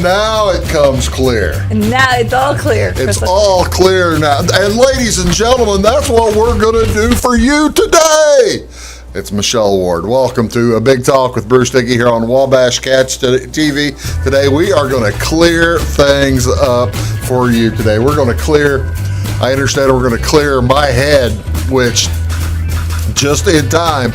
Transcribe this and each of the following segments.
now it comes clear. And now it's all clear. It's all clear now. And ladies and gentlemen, that's what we're going to do for you today. It's Michelle Ward. Welcome to a Big Talk with Bruce Dickey here on Wabash Catch TV. Today we are going to clear things up for you today. We're going to clear, I understand we're going to clear my head, which just in time,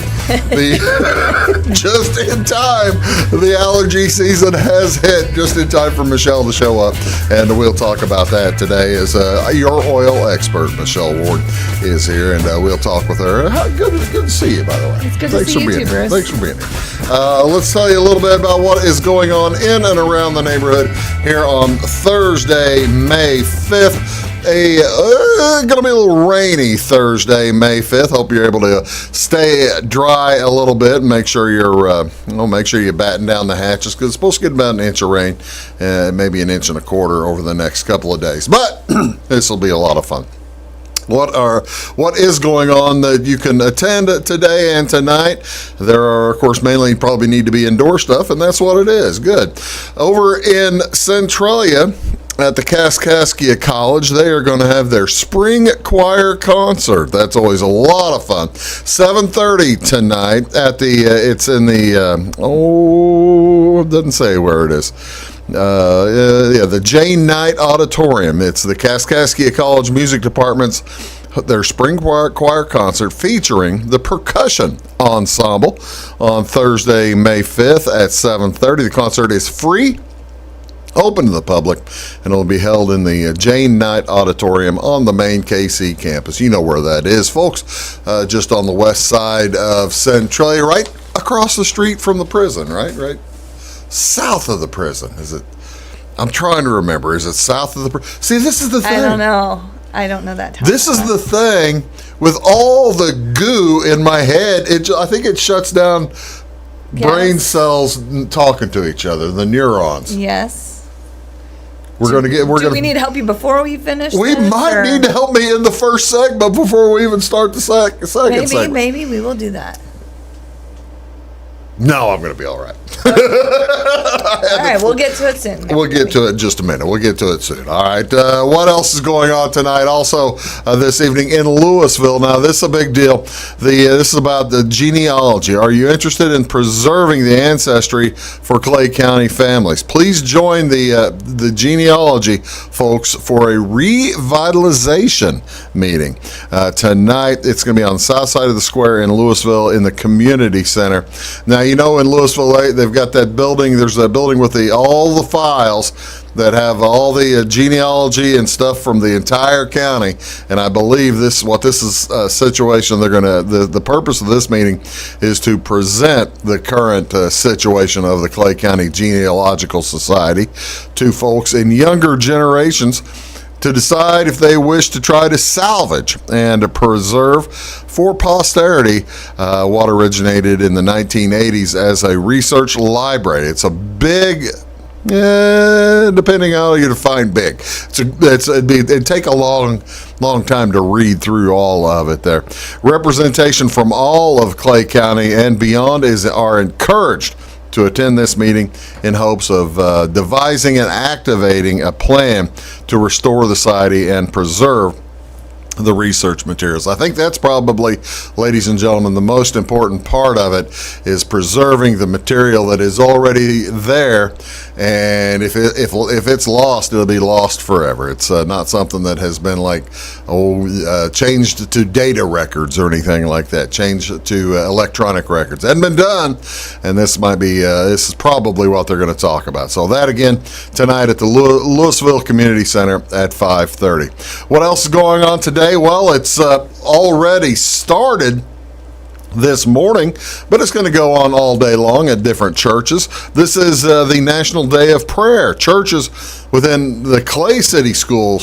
the allergy season has hit just in time for Michelle to show up, and we'll talk about that today. As your oil expert, Michelle Ward, is here, and we'll talk with her. Good to see you, by the way. It's good to see you too, Bruce. Thanks for being here. Let's tell you a little bit about what is going on in and around the neighborhood here on Thursday, May 5th. Going to be a little rainy Thursday, May 5th. Hope you're able to stay dry a little bit and make sure you batten down the hatches, because it's supposed to get about an inch of rain, maybe an inch and a quarter over the next couple of days. But this will be a lot of fun. What is going on that you can attend today and tonight? There are, of course, mainly probably need to be indoor stuff, and that's what it is. Good. Over in Centralia, at the Kaskaskia College, they are going to have their spring choir concert. That's always a lot of fun. 7:30 tonight at the, it's in the, it doesn't say where it is. The Jane Knight Auditorium. It's the Kaskaskia College Music Department's their spring choir concert featuring the percussion ensemble on Thursday, May 5th at 7:30. The concert is free, open to the public, and it'll be held in the Jane Knight Auditorium on the main KC campus. You know where that is, folks. Just on the west side of Centralia, right across the street from the prison, right south of the prison. Is it? I'm trying to remember. Is it south of the prison? See, this is the thing. I don't know that. This is the thing with all the goo in my head. I think it shuts down brain cells talking to each other, the neurons. Yes. Do we need to help you before we finish? We might need to help me in the first segment before we even start the second segment. Maybe we will do that. No, I'm going to be all right. All right, we'll get to it soon. We'll get to it in just a minute. We'll get to it soon. All right. What else is going on tonight? Also, this evening in Louisville. Now, this is a big deal. This is about the genealogy. Are you interested in preserving the ancestry for Clay County families? Please join the genealogy folks for a revitalization meeting tonight. It's going to be on the south side of the square in Louisville in the community center. Now, you know, in Louisville, they've got that building. There's that building with all the files that have all the genealogy and stuff from the entire county. And I believe this is a situation they're going to, the purpose of this meeting is to present the current situation of the Clay County Genealogical Society to folks in younger generations to decide if they wish to try to salvage and to preserve for posterity what originated in the 1980s as a research library. It's a big, depending on how you define big. It'd take a long time to read through all of it there. Representation from all of Clay County and beyond are encouraged to attend this meeting in hopes of devising and activating a plan to restore the society and preserve the research materials. I think that's probably, ladies and gentlemen, the most important part of it is preserving the material that is already there. And if it's lost, it'll be lost forever. It's not something that has been changed to data records or anything like that. Changed to electronic records. Hadn't been done, and this is probably what they're going to talk about. So that again tonight at the Louisville Community Center at 5:30. What else is going on today? Well, it's already started this morning, but it's going to go on all day long at different churches. This is the National Day of Prayer. Churches within the Clay City School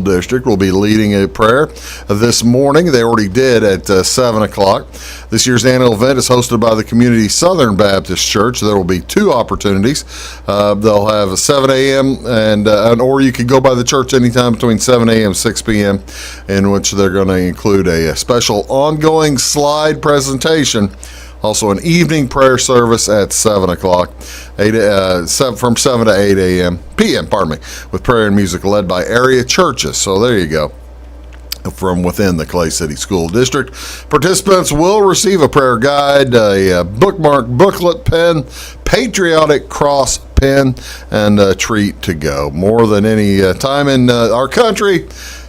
District will be leading a prayer this morning. They already did at 7 o'clock. This year's annual event is hosted by the Community Southern Baptist Church. There will be two opportunities. They'll have a 7 a.m. or you could go by the church anytime between 7 a.m. and 6 p.m., in which they're going to include a special ongoing slide presentation Also, an evening prayer service at 7 o'clock, from 7 to 8 p.m., with prayer and music led by area churches. So there you go. From within the Clay City School District. Participants will receive a prayer guide, a bookmark booklet, pen, patriotic cross pen, and a treat to go. More than any time in our country,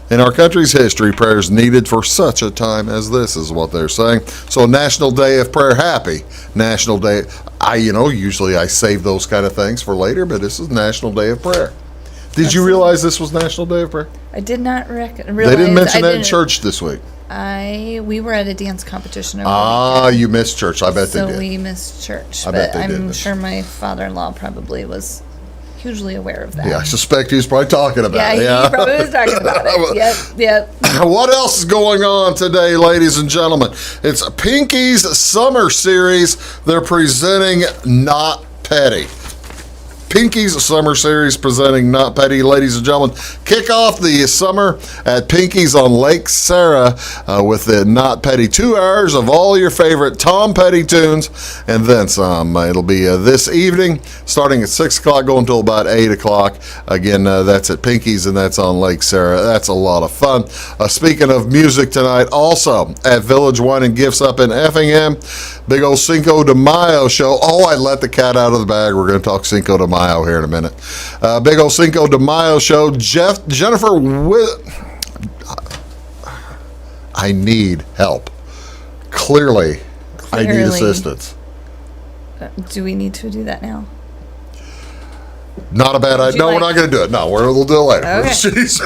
in our country's history, prayers needed for such a time as this is what they're saying. So National Day of Prayer. Happy National Day. Usually I save those kind of things for later, but this is National Day of Prayer. Did you realize this was National Day of Prayer? I did not realize. They didn't mention that in church this week. We were at a dance competition over the weekend. You missed church. I bet they did. So we missed church. I bet they did. I'm sure my father-in-law probably was hugely aware of that. Yeah, I suspect he was probably talking about it. Yeah, he probably was talking about it. Yep. What else is going on today, ladies and gentlemen? It's Pinky's Summer Series. They're presenting Not Petty. Pinky's Summer Series presenting Not Petty, ladies and gentlemen. Kick off the summer at Pinky's on Lake Sarah with the Not Petty. 2 hours of all your favorite Tom Petty tunes and then some. It'll be this evening starting at 6 o'clock, going until about 8 o'clock. Again, that's at Pinky's and that's on Lake Sarah. That's a lot of fun. Speaking of music tonight, also at Village Wine and Gifts up in Effingham, big old Cinco de Mayo show. Oh, I let the cat out of the bag. We're going to talk Cinco de Mayo here in a minute. Big old Cinco de Mayo show. Jennifer, I need help. Clearly, I need assistance. Do we need to do that now? Not a bad idea. No, we're not going to do it. No, we'll do it later. Okay. He's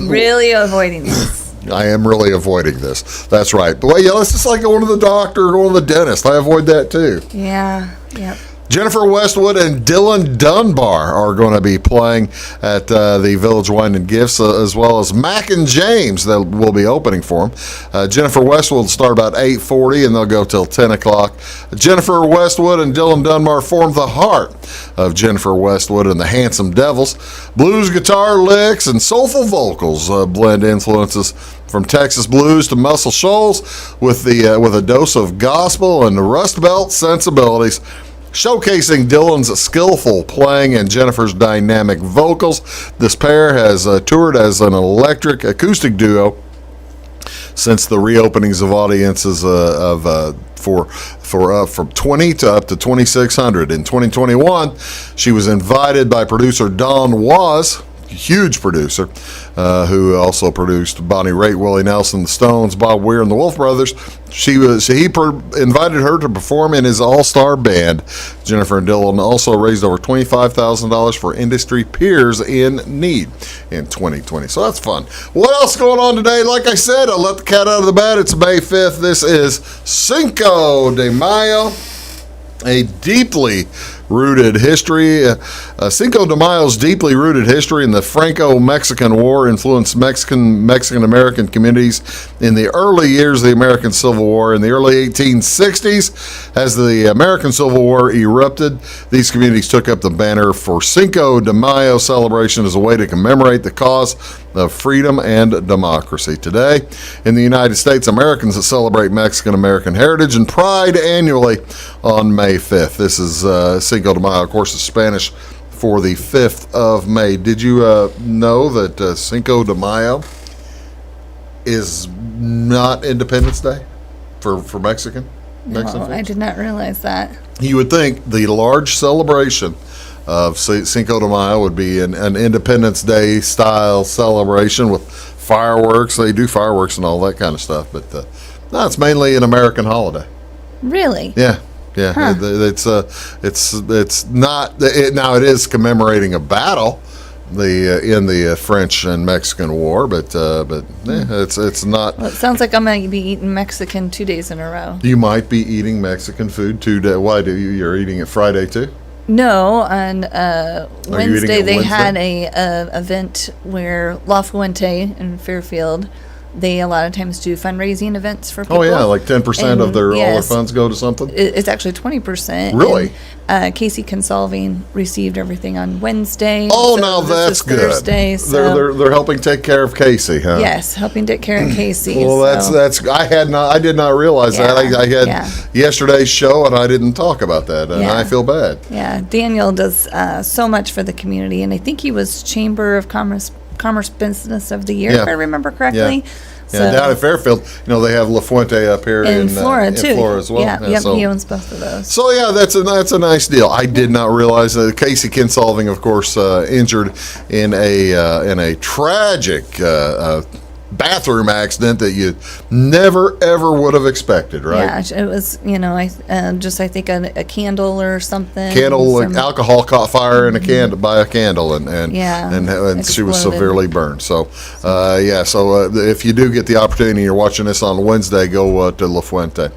really avoiding this. I am really avoiding this. That's right. But it's just like going to the doctor or going to the dentist. I avoid that too. Yeah. Yep. Jennifer Westwood and Dylan Dunbar are going to be playing at the Village Wine and Gifts, as well as Mac and James that will be opening for them. Jennifer Westwood will start about 8:40 and they'll go till 10 o'clock. Jennifer Westwood and Dylan Dunbar form the heart of Jennifer Westwood and the Handsome Devils. Blues guitar licks and soulful vocals blend influences from Texas blues to Muscle Shoals with a dose of gospel and Rust Belt sensibilities, showcasing Dylan's skillful playing and Jennifer's dynamic vocals. This pair has toured as an electric acoustic duo since the reopenings of audiences from 20 to up to 2,600 in 2021. She was invited by producer Don Was, huge producer, who also produced Bonnie Raitt, Willie Nelson, the Stones, Bob Weir, and the Wolf Brothers. He invited her to perform in his all-star band. Jennifer and Dylan also raised over $25,000 for industry peers in need in 2020. So that's fun. What else is going on today? Like I said, I let the cat out of the bag. It's May 5th. This is Cinco de Mayo, a deeply rooted history. Cinco de Mayo's deeply rooted history in the Franco-Mexican War influenced Mexican-American communities in the early years of the American Civil War. In the early 1860s, as the American Civil War erupted, these communities took up the banner for Cinco de Mayo celebration as a way to commemorate the cause of freedom and democracy. Today, in the United States, Americans celebrate Mexican-American heritage and pride annually on May 5th. This is Cinco de Mayo, of course, is Spanish for the 5th of May. Did you know that Cinco de Mayo is not Independence Day for Mexican? No, I did not realize that. You would think the large celebration of Cinco de Mayo would be an Independence Day style celebration with fireworks. They do fireworks and all that kind of stuff, but no, it's mainly an American holiday. Really? Yeah. Huh. It's not. Now it is commemorating a battle, in the French and Mexican War, but it's not. Well, it sounds like I'm going to be eating Mexican 2 days in a row. You might be eating Mexican food 2 days. Why do you? You're eating it Friday too? No, on Wednesday they Wednesday? had a event where La Fuente in Fairfield they a lot of times do fundraising events for people. Oh yeah, like 10% of their all their yes, funds go to something. It's actually 20%. Really? And, Casey Consolving received everything on Wednesday. Oh, so now this that's is good. Thursday, so They're helping take care of Casey, huh? yes, helping take care of Casey. Well, so. that's I did not realize that. I had yesterday's show and I didn't talk about that, and I feel bad. Yeah, Daniel does so much for the community, and I think he was Chamber of Commerce Business of the Year, if I remember correctly. Yeah. So, Yeah, down at Fairfield, La Fuente up here in Florida too. In Florida as well. Yeah, so, he owns both of those. So yeah, that's a nice deal. I did not realize that Casey Kinsolving, of course, injured in a tragic bathroom accident that you never ever would have expected, right? Yeah, it was, I think a candle or something. Alcohol caught fire in a candle by a candle, and she was exploded. severely burned. So if you do get the opportunity, you're watching this on Wednesday, go to La Fuente.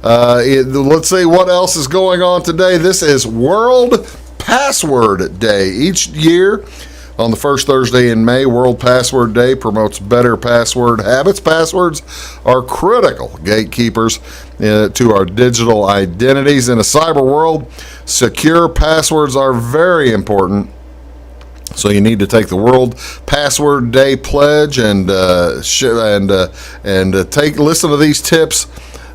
Let's see what else is going on today. This is World Password Day. Each year, on the first Thursday in May, World Password Day promotes better password habits. Passwords are critical gatekeepers to our digital identities. In a cyber world, secure passwords are very important. So you need to take the World Password Day pledge and listen to these tips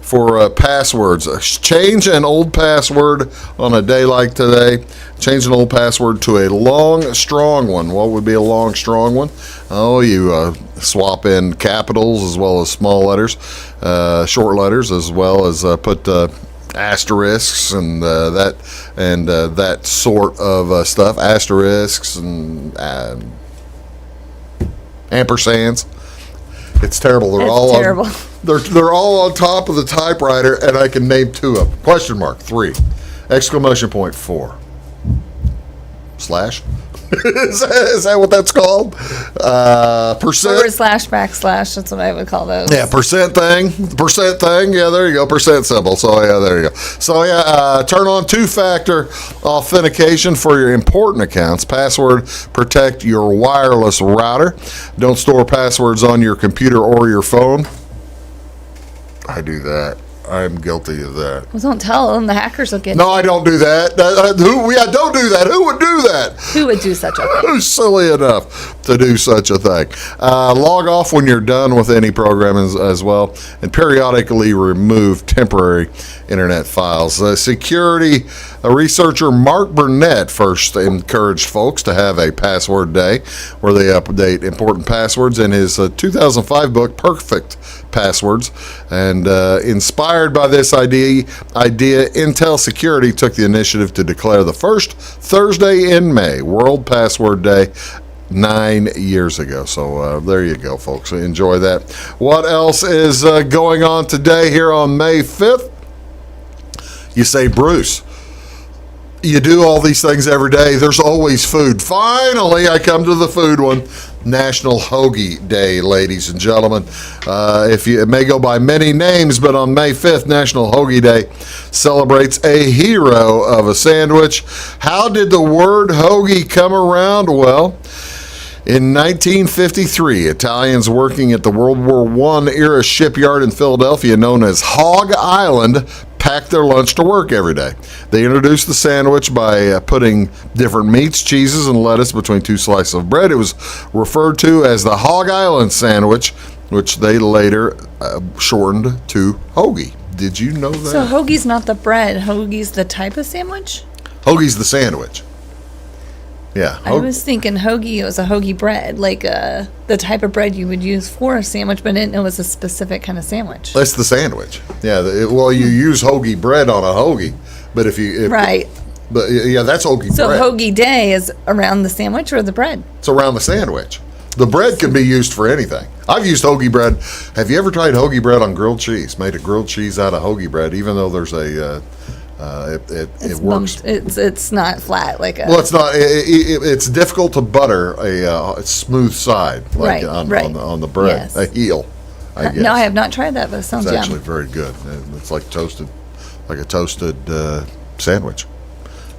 for passwords. Change an old password on a day like today. Change an old password to a long, strong one. What would be a long, strong one? Oh, you swap in capitals as well as small letters, short letters, as well as put asterisks and that sort of stuff. Asterisks and ampersands. It's terrible. Terrible. They're all on top of the typewriter, and I can name two of them. Question mark 3, exclamation point 4, slash. Is that what that's called? Percent. //. That's what I would call those. Yeah, percent thing. Yeah, there you go. Percent symbol. So yeah, there you go. So yeah, turn on 2-factor authentication for your important accounts. Password protect your wireless router. Don't store passwords on your computer or your phone. I do that. I'm guilty of that. Well, don't tell them. The hackers will get No, I don't do that. Don't do that. Who would do that? Who would do such a thing? Who's silly enough to do such a thing? Log off when you're done with any program as well, and periodically remove temporary internet files. Security researcher Mark Burnett first encouraged folks to have a password day where they update important passwords in his 2005 book, Perfect Passwords. And inspired by this idea, Intel Security took the initiative to declare the first Thursday in May World Password Day 9 years ago. So there you go, folks. Enjoy that. What else is going on today here on May 5th? You say, Bruce, you do all these things every day. There's always food. Finally, I come to the food one. National Hoagie Day, ladies and gentlemen. It may go by many names, but on May 5th, National Hoagie Day celebrates a hero of a sandwich. How did the word hoagie come around? Well, in 1953, Italians working at the World War I era shipyard in Philadelphia, known as Hog Island, packed their lunch to work every day. They introduced the sandwich by putting different meats, cheeses, and lettuce between 2 slices of bread. It was referred to as the Hog Island sandwich, which they later shortened to hoagie. Did you know that? So hoagie's not the bread. Hoagie's the type of sandwich? Hoagie's the sandwich. Yeah. I was thinking hoagie was a hoagie bread, like the type of bread you would use for a sandwich, but I didn't know it was a specific kind of sandwich. That's the sandwich. Yeah. You use hoagie bread on a hoagie, but right. But yeah, that's hoagie so bread. So hoagie day is around the sandwich or the bread? It's around the sandwich. The bread can be used for anything. I've used hoagie bread. Have you ever tried hoagie bread on grilled cheese? Made a grilled cheese out of hoagie bread, even though there's it works. It's not flat like a. Well, it's not. It's difficult to butter a smooth side on the bread. Yes. A heel. I guess. No, I have not tried that, but it sounds It's actually very good. It's like a toasted sandwich.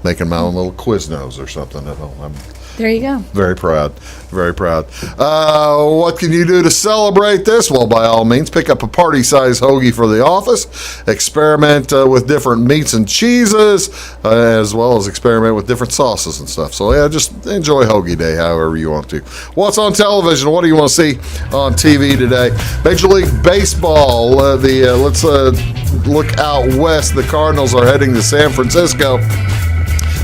Making my own little Quiznos or something at home. There you go. Very proud. Very proud. What can you do to celebrate this? Well, by all means, pick up a party-size hoagie for the office. Experiment with different meats and cheeses, as well as experiment with different sauces and stuff. So, yeah, just enjoy Hoagie Day however you want to. What's on television? What do you want to see on TV today? Major League Baseball. Let's look out west. The Cardinals are heading to San Francisco.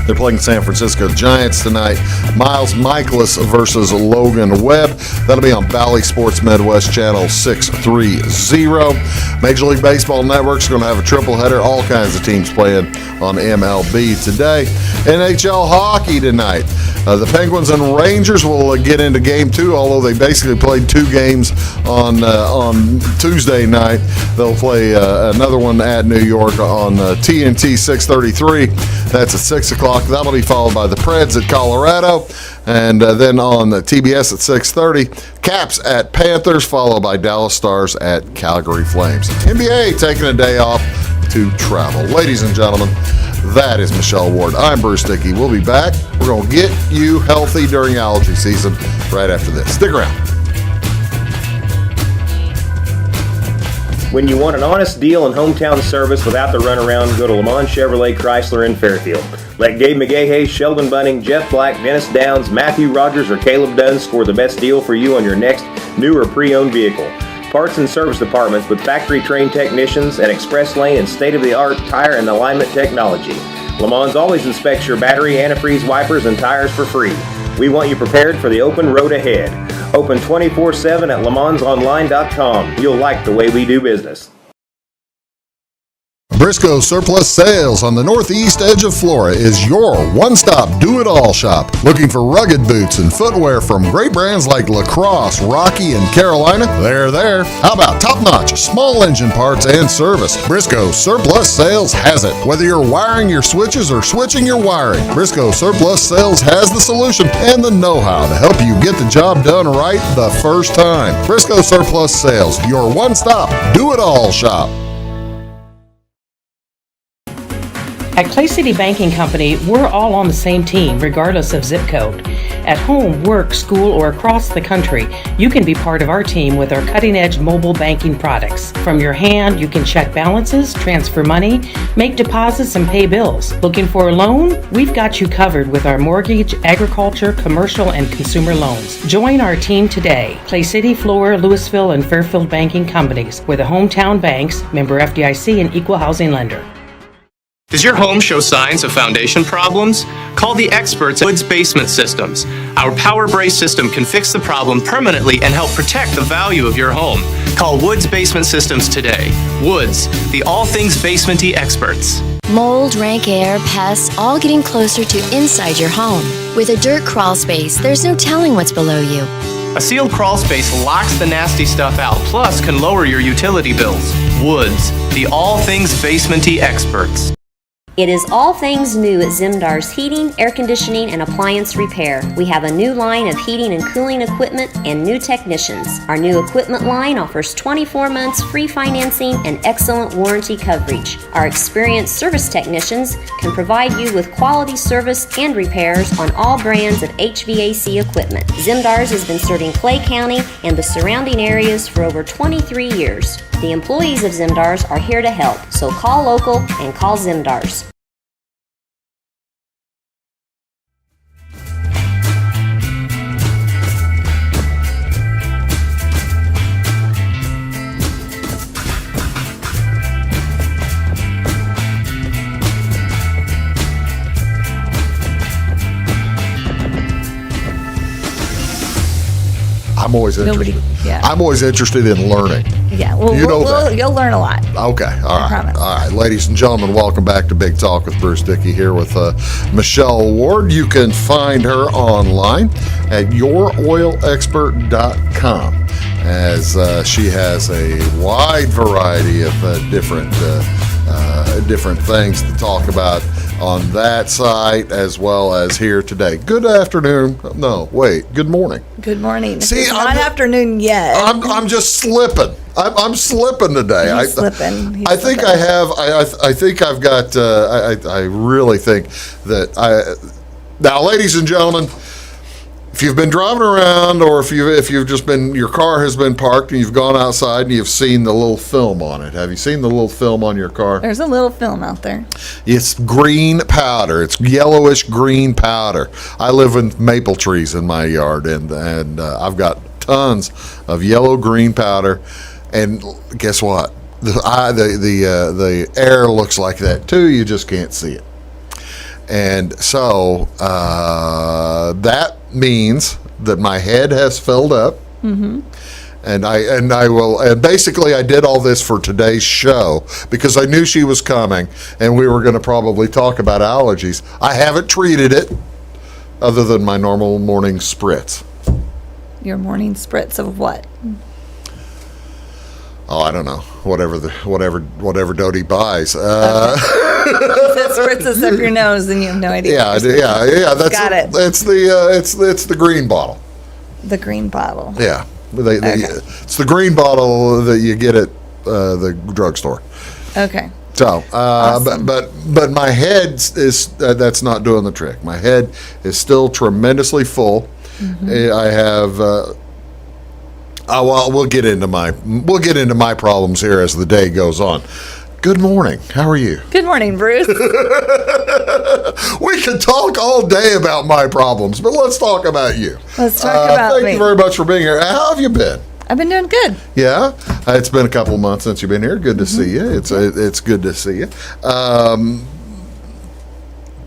They're playing San Francisco Giants tonight. Miles Michaelis versus Logan Webb. That'll be on Valley Sports Midwest Channel 630. Major League Baseball Network's going to have a triple header. All kinds of teams playing on MLB today. NHL hockey tonight. The Penguins and Rangers will get into Game 2, although they basically played 2 games on Tuesday night. They'll play another one at New York on TNT 633. That's at 6 o'clock. That'll be followed by the Preds at Colorado. And then on the TBS at 6:30, Caps at Panthers, followed by Dallas Stars at Calgary Flames. NBA taking a day off to travel. Ladies and gentlemen, that is Michelle Ward. I'm Bruce Dickey. We'll be back. We're going to get you healthy during allergy season right after this. Stick around. When you want an honest deal and hometown service without the runaround, go to Lamont Chevrolet Chrysler in Fairfield. Let Gabe McGahey, Sheldon Bunning, Jeff Black, Dennis Downs, Matthew Rogers, or Caleb Dunn score the best deal for you on your next new or pre-owned vehicle. Parts and service departments with factory-trained technicians and express lane and state-of-the-art tire and alignment technology. Lamont always inspects your battery, antifreeze, wipers, and tires for free. We want you prepared for the open road ahead. Open 24/7 at LeMansOnline.com. You'll like the way we do business. Briscoe Surplus Sales on the northeast edge of Flora is your one-stop do-it-all shop. Looking for rugged boots and footwear from great brands like Lacrosse, Rocky, and Carolina? They're there. How about top-notch small engine parts and service? Briscoe Surplus Sales has it. Whether you're wiring your switches or switching your wiring, Briscoe Surplus Sales has the solution and the know-how to help you get the job done right the first time. Briscoe Surplus Sales, your one-stop do-it-all shop. At Clay City Banking Company, we're all on the same team, regardless of zip code. At home, work, school, or across the country, you can be part of our team with our cutting-edge mobile banking products. From your hand, you can check balances, transfer money, make deposits, and pay bills. Looking for a loan? We've got you covered with our mortgage, agriculture, commercial, and consumer loans. Join our team today. Clay City, Flora, Louisville, and Fairfield Banking Companies. We're the hometown banks, member FDIC, and equal housing lender. Does your home show signs of foundation problems? Call the experts at Woods Basement Systems. Our Power Brace system can fix the problem permanently and help protect the value of your home. Call Woods Basement Systems today. Woods, the all things basement-y experts. Mold, rank air, pests, all getting closer to inside your home. With a dirt crawl space, there's no telling what's below you. A sealed crawl space locks the nasty stuff out, plus can lower your utility bills. Woods, the all things basement-y experts. It is all things new at Zimdar's Heating, Air Conditioning, and Appliance Repair. We have a new line of heating and cooling equipment and new technicians. Our new equipment line offers 24 months free financing and excellent warranty coverage. Our experienced service technicians can provide you with quality service and repairs on all brands of HVAC equipment. Zimdar's has been serving Clay County and the surrounding areas for over 23 years. The employees of Zimdar's are here to help, so call local and call Zimdar's. I'm always interested. I'm always interested in learning. Yeah, well, you'll learn a lot. Okay, all right. I promise. All right, ladies and gentlemen, welcome back to Big Talk with Bruce Dickey here with Michelle Ward. You can find her online at yourOilExpert.com as she has a wide variety of different things to talk about on that site as well as here today. Good afternoon. No, wait. Good morning. Good morning. See, it's not afternoon yet. I'm just slipping. I'm slipping today. He's slipping. I think I have. I think I've got. I really think that now, ladies and gentlemen, if you've been driving around, or if you've just been, your car has been parked and you've gone outside and you've seen the little film on it. Have you seen the little film on your car? There's a little film out there. It's green powder. It's yellowish green powder. I live with maple trees in my yard, and I've got tons of yellow green powder. And guess what? The air looks like that too. You just can't see it. And so that means that my head has filled up. Mm-hmm. And basically I did all this for today's show because I knew she was coming and we were going to probably talk about allergies. I haven't treated it other than my normal morning spritz. Your morning spritz of what? Oh, I don't know. Whatever Dodie buys. That spritzes up your nose and you have no idea. Yeah. That's Got it. It's the green bottle. The green bottle. Yeah. It's the green bottle that you get at the drugstore. Okay. So, Awesome. but my head is that's not doing the trick. My head is still tremendously full. Mm-hmm. I have. We'll get into my problems here as the day goes on. Good morning. How are you? Good morning, Bruce. We could talk all day about my problems, but let's talk about you. Let's talk about thank me. you very much for being here. How have you been? I've been doing good. Yeah, it's been a couple of months since you've been here. Good to see you. It's good to see you.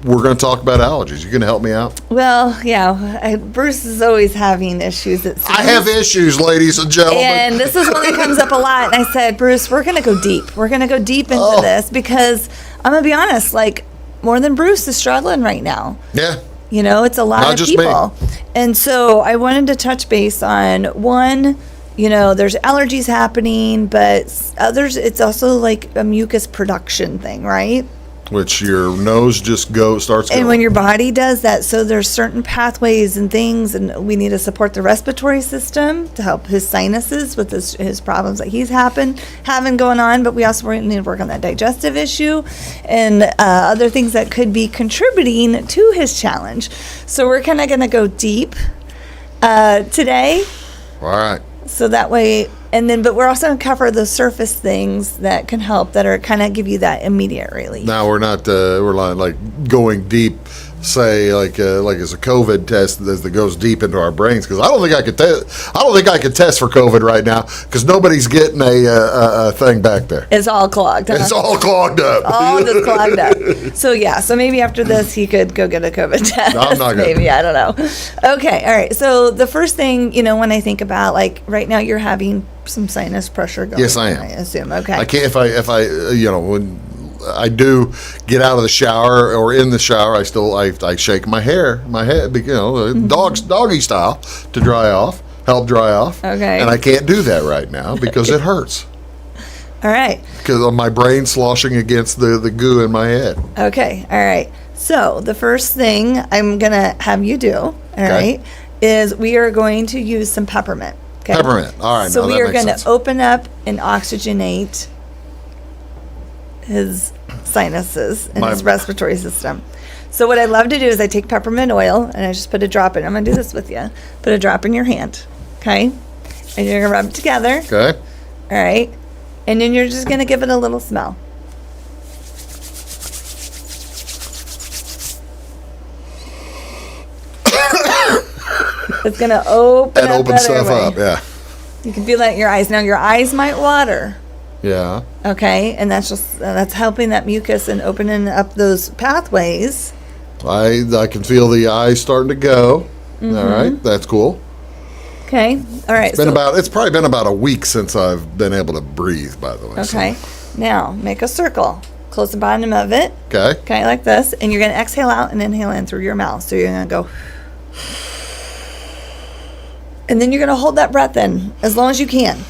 We're going to talk about allergies. You going to help me out? Well, yeah. Bruce is always having issues. It seems. I have issues, ladies and gentlemen. And this is one that comes up a lot. And I said, Bruce, we're going to go deep. We're going to go deep into this because I'm going to be honest, like more than Bruce is struggling right now. Yeah. You know, it's a lot Not of just people. me. And so I wanted to touch base on one, you know, there's allergies happening, but others, it's also like a mucus production thing, right? Which your nose just starts going. And when your body does that, so there's certain pathways and things, and we need to support the respiratory system to help his sinuses with his problems that he's having going on. But we also need to work on that digestive issue and other things that could be contributing to his challenge. So we're kind of going to go deep today. All right. So that way, but we're also going to cover the surface things that can help, that are kind of give you that immediate relief. Now we're not like going deep, say like as a COVID test that goes deep into our brains, because I don't think I could test for COVID right now because nobody's getting a thing back there. It's all clogged. It's all clogged up. All just clogged up. So yeah, so maybe after this he could go get a COVID test. No, I'm not gonna. Maybe, I don't know. Okay, all right. So the first thing, you know, when I think about, like, right now you're having some sinus pressure going. Yes, I am. I assume. Okay. I can't if I you know, when I do get out of the shower or in the shower, I shake my head, you know, doggy style to help dry off. Okay. And I can't do that right now because it hurts. All right. Because of my brain sloshing against the goo in my head. Okay. All right. So the first thing I'm gonna have you do, all right, is we are going to use some peppermint. Okay? Peppermint. All right. So no, we that are makes going to sense. open up and oxygenate his sinuses and his respiratory system. So what I love to do is I take peppermint oil and I just put a drop in. I'm going to do this with you. Put a drop in your hand, okay? And you're going to rub it together. Okay. All right. And then you're just going to give it a little smell. It's going to open stuff up, yeah. You can feel that in your eyes. Now your eyes might water. Yeah. Okay, and that's helping that mucus and opening up those pathways. I can feel the eyes starting to go. Mm-hmm. All right, that's cool. Okay, all right. It's probably been about a week since I've been able to breathe, by the way. Okay, so. Now make a circle. Close the bottom of it. Okay. Okay, like this, and you're going to exhale out and inhale in through your mouth. So you're going to go, and then you're going to hold that breath in as long as you can.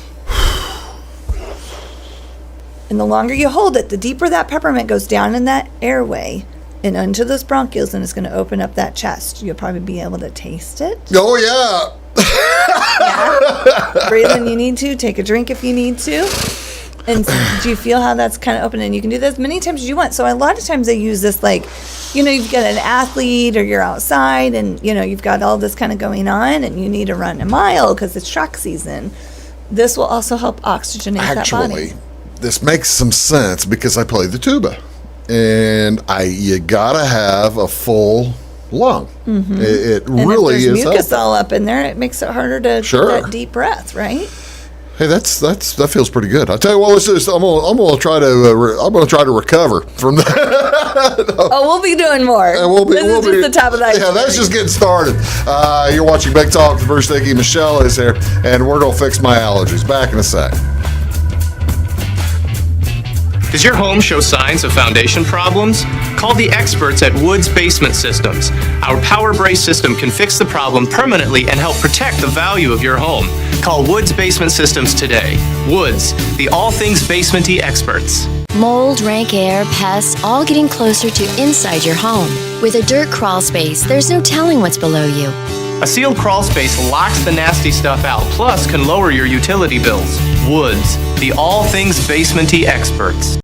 And the longer you hold it, the deeper that peppermint goes down in that airway and into those bronchioles, and it's going to open up that chest. You'll probably be able to taste it. Oh, yeah. Yeah. Breathe when you need to. Take a drink if you need to. And do you feel how that's kind of open? And you can do this many times as you want. So a lot of times they use this like, you've got an athlete or you're outside and, you've got all this kind of going on and you need to run a mile because it's track season. This will also help oxygenate that body. Actually, this makes some sense because I play the tuba. And you gotta have a full lung. Mm-hmm. It and really if is there's mucus helpful. all up in there, it makes it harder to get that deep breath, right? Hey, that feels pretty good. I tell you what, I'm gonna try to recover from that. Oh, we'll be doing more. This is just the top of that. Yeah, that's just getting started. You're watching Big Talk with Bruce Dickey. Michelle is here, and we're gonna fix my allergies. Back in a sec. Does your home show signs of foundation problems? Call the experts at Woods Basement Systems. Our Power Brace system can fix the problem permanently and help protect the value of your home. Call Woods Basement Systems today. Woods, the all things basementy experts. Mold, rank air, pests, all getting closer to inside your home. With a dirt crawl space, there's no telling what's below you. A sealed crawl space locks the nasty stuff out, plus can lower your utility bills. Woods, the all things basementy experts.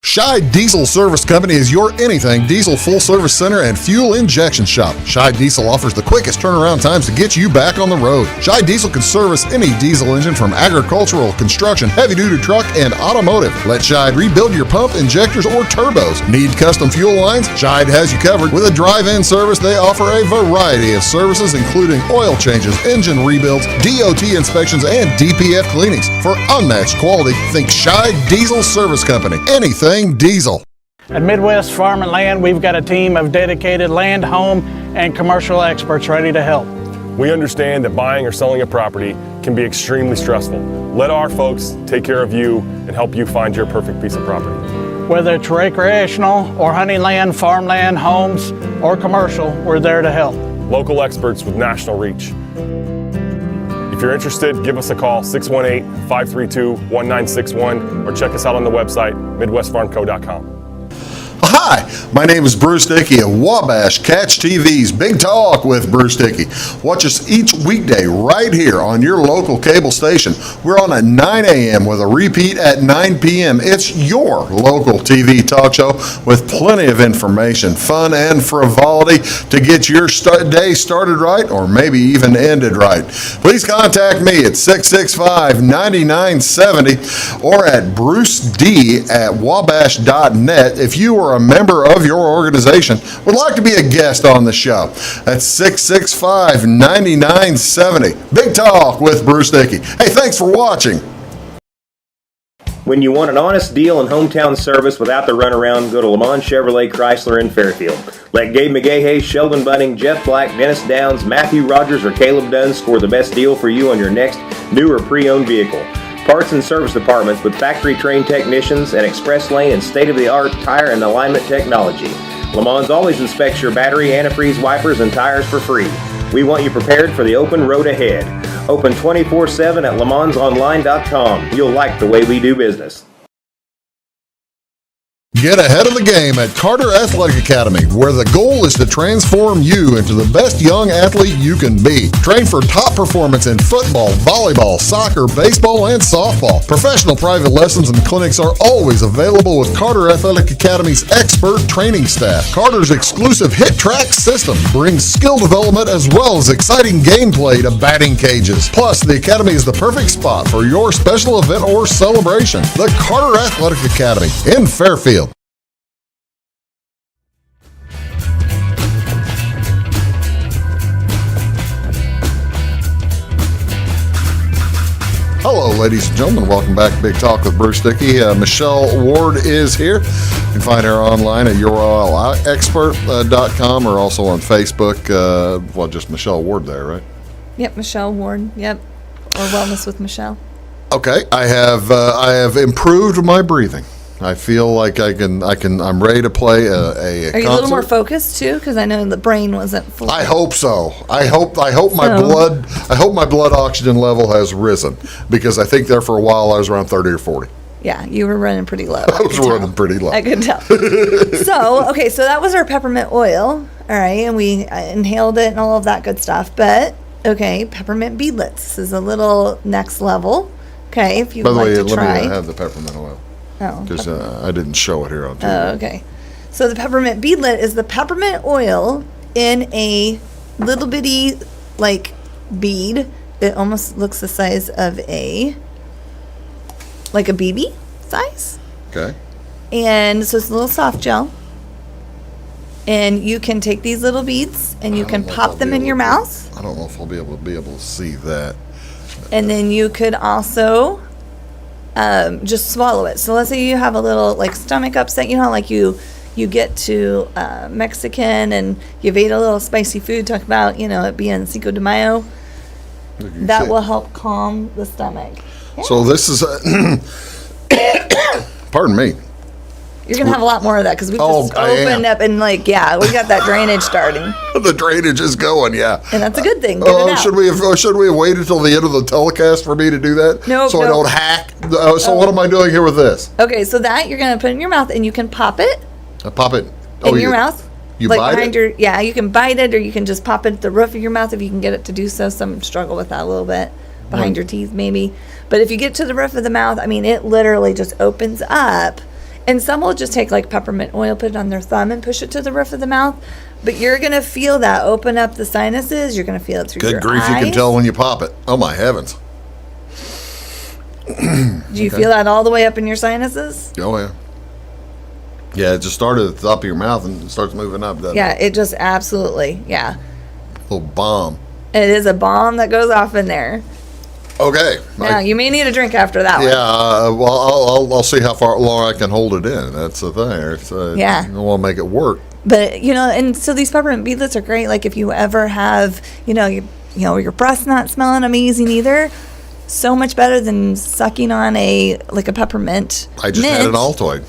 Scheid Diesel Service Company is your anything diesel full service center and fuel injection shop. Scheid Diesel offers the quickest turnaround times to get you back on the road. Scheid Diesel can service any diesel engine from agricultural, construction, heavy-duty truck, and automotive. Let Scheid rebuild your pump, injectors, or turbos. Need custom fuel lines? Scheid has you covered. With a drive-in service, they offer a variety of services, including oil changes, engine rebuilds, DOT inspections, and DPF cleanings. For unmatched quality, think Scheid Diesel Service Company. Anything diesel. At Midwest Farm and Land, we've got a team of dedicated land, home, and commercial experts ready to help. We understand that buying or selling a property can be extremely stressful. Let our folks take care of you and help you find your perfect piece of property. Whether it's recreational or hunting land, farmland, homes, or commercial, we're there to help. Local experts with national reach. If you're interested, give us a call, 618-532-1961, or check us out on the website, MidwestFarmCo.com. Hi, my name is Bruce Dickey of Wabash Catch TV's Big Talk with Bruce Dickey. Watch us each weekday right here on your local cable station. We're on at 9 a.m. with a repeat at 9 p.m. It's your local TV talk show with plenty of information, fun, and frivolity to get your day started right or maybe even ended right. Please contact me at 665-9970 or at bruced@wabash.net if you are a member of your organization would like to be a guest on the show. That's 665-9970. Big Talk with Bruce Dickey. Hey, thanks for watching. When you want an honest deal and hometown service without the runaround, go to Lamont Chevrolet Chrysler in Fairfield. Let Gabe McGahey, Sheldon Bunning, Jeff Black, Dennis Downs, Matthew Rogers, or Caleb Dunn score the best deal for you on your next new or pre-owned vehicle. Parts and service departments with factory-trained technicians and express lane and state-of-the-art tire and alignment technology. Lamont always inspects your battery, antifreeze, wipers, and tires for free. We want you prepared for the open road ahead. Open 24/7 at LaMonsOnline.com. You'll like the way we do business. Get ahead of the game at Carter Athletic Academy, where the goal is to transform you into the best young athlete you can be. Train for top performance in football, volleyball, soccer, baseball, and softball. Professional private lessons and clinics are always available with Carter Athletic Academy's expert training staff. Carter's exclusive Hit Track system brings skill development as well as exciting gameplay to batting cages. Plus, the Academy is the perfect spot for your special event or celebration. The Carter Athletic Academy in Fairfield. Hello, ladies and gentlemen. Welcome back to Big Talk with Bruce Dickey. Michelle Ward is here. You can find her online at yourexpert.com or also on Facebook. Just Michelle Ward there, right? Yep, Michelle Ward. Yep, or Wellness with Michelle. Okay, I have improved my breathing. I feel like I'm ready to play a Are you concert. a little more focused too? Because I know the brain wasn't full. I hope so. I hope my blood oxygen level has risen, because I think there for a while I was around 30 or 40. Yeah, you were running pretty low. I was running pretty low. I could tell. So that was our peppermint oil. All right, and we inhaled it and all of that good stuff. But okay, peppermint beadlets. This is a little next level. Okay, if you By would the way, like to let try. me have the peppermint oil. Oh, Because I didn't show it here on TV. oh, okay. So the peppermint beadlet is the peppermint oil in a little bitty, like, bead. It almost looks the size of like a BB size. Okay. And so it's a little soft gel. And you can take these little beads and you can pop them in your mouth. I don't know if I'll be able to see that. And then you could also just swallow it. So let's say you have a little like stomach upset. You know, like you get to Mexican and you've ate a little spicy food. Talk about, you know, it being Cinco De Mayo. That will help calm the stomach. Yeah. So this is, pardon me. You're going to have a lot more of that because we just opened up and like, yeah, we got that drainage starting. The drainage is going, yeah. And that's a good thing. Get it out. Should we have waited till the end of the telecast for me to do that? Nope, So I don't hack. So what am I doing here with this? Okay, so that you're going to put in your mouth and you can pop it I pop it in your mouth. You like bite behind it? yeah, you can bite it or you can just pop it at the roof of your mouth if you can get it to do so. Some struggle with that a little bit. Behind your teeth maybe. But if you get to the roof of the mouth, I mean, it literally just opens up. And some will just take like peppermint oil, put it on their thumb and push it to the roof of the mouth. But you're going to feel that open up the sinuses. You're going to feel it through your Good grief, eyes. you can tell when you pop it. Oh my heavens. Do you feel that all the way up in your sinuses? Oh yeah. Yeah, it just started at the top of your mouth and it starts moving up. Yeah, it just absolutely, yeah. Little bomb. It is a bomb that goes off in there. Okay. Now, you may need a drink after that one. Yeah, well, I'll see how long I can hold it in. That's the thing. Yeah. I want to make it work. But, you know, and so these peppermint beadlets are great. Like if you ever have, your breath's not smelling amazing either. So much better than sucking on a peppermint I just mint. had an Altoid.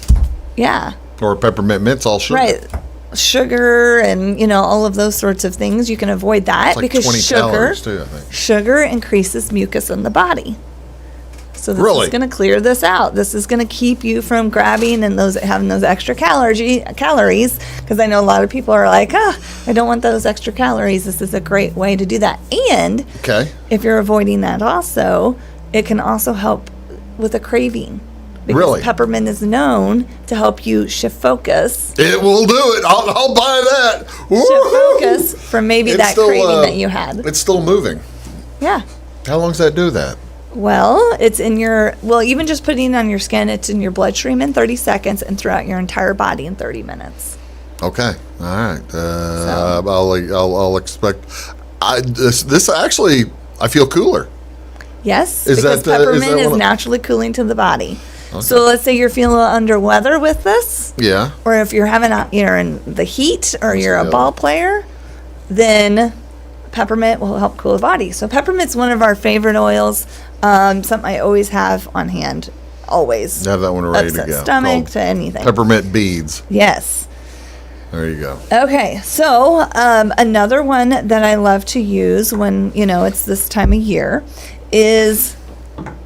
Yeah. Or a peppermint mint's all sugar. Right. Sugar and, all of those sorts of things. You can avoid that It's like because 20 calories too, I think. sugar increases mucus in the body. So this Really? is going to clear this out. This is going to keep you from grabbing and having those extra calories. Because I know a lot of people are like, I don't want those extra calories. This is a great way to do that. And if you're avoiding that also, it can also help with a craving. Because Really? peppermint is known to help you shift focus. It will do it. I'll buy that. Shift Woo! focus from maybe It's that still, craving that you had. It's still moving. Yeah. How long does that do that? Well, it's in even just putting it on your skin, it's in your bloodstream in 30 seconds and throughout your entire body in 30 minutes. Okay. All right. I'll expect. This actually, I feel cooler. Yes, Is because that, peppermint is one of- naturally cooling to the body. Okay. So let's say you're feeling under weather with this. Yeah. Or if you're you're in the heat or you're a ball player, then peppermint will help cool the body. So peppermint's one of our favorite oils. Something I always have on hand. Always. Have that one ready to Upset go. stomach Called to anything. Peppermint beads. Yes. There you go. Okay, so another one that I love to use when, it's this time of year is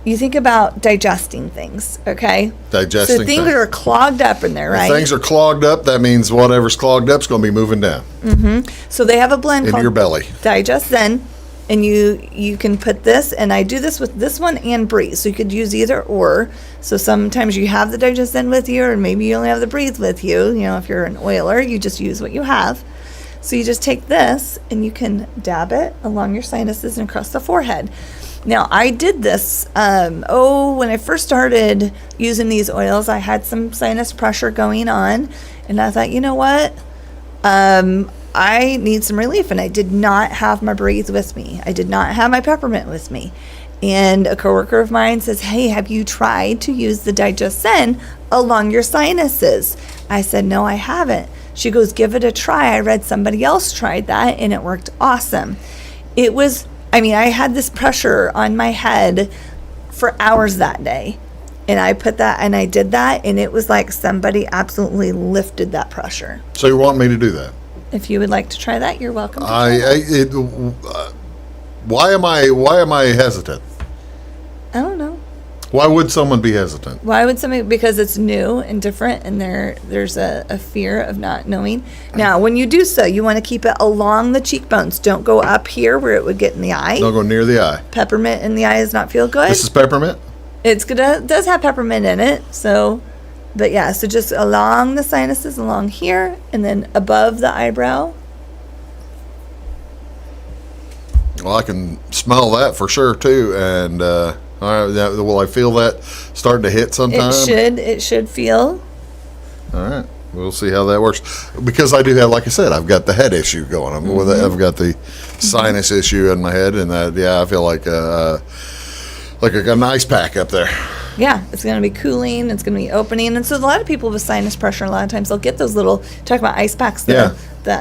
you think about digesting things, okay? Digesting so things that are clogged up in there, right? If things are clogged up, that means whatever's clogged up is going to be moving down. Mm-hmm. So they have a blend into called your belly. Digest Zen, and you can put this, and I do this with this one and Breathe, so you could use either or. So sometimes you have the Digest Zen with you, or maybe you only have the Breathe with you. If you're an oiler, you just use what you have. So you just take this, and you can dab it along your sinuses and across the forehead. Now, I did this, when I first started using these oils, I had some sinus pressure going on, and I thought, you know what? I need some relief, and I did not have my Breathe with me. I did not have my peppermint with me. And a coworker of mine says, hey, have you tried to use the Digest Zen along your sinuses? I said, no, I haven't. She goes, give it a try. I read somebody else tried that, and it worked awesome. I had this pressure on my head for hours that day. And I put that, and I did that, and it was like somebody absolutely lifted that pressure. So you want me to do that? If you would like to try that, you're welcome. Why am I hesitant? I don't know. Why would someone be hesitant? Why would somebody? Because it's new and different, and there's a fear of not knowing. Now, when you do so, you want to keep it along the cheekbones. Don't go up here where it would get in the eye. Don't go near the eye. Peppermint in the eye does not feel good. This is peppermint? does have peppermint in it, so, but yeah, so just along the sinuses, along here, and then above the eyebrow. Well, I can smell that for sure too, and all right, will I feel that starting to hit sometime? It should feel. All right, we'll see how that works. Because I do have, like I said, I've got the head issue going. I've got the sinus issue in my head, and I feel like an ice pack up there. Yeah, it's going to be cooling. It's going to be opening. And so a lot of people with sinus pressure, a lot of times they'll get those little, talk about ice packs, that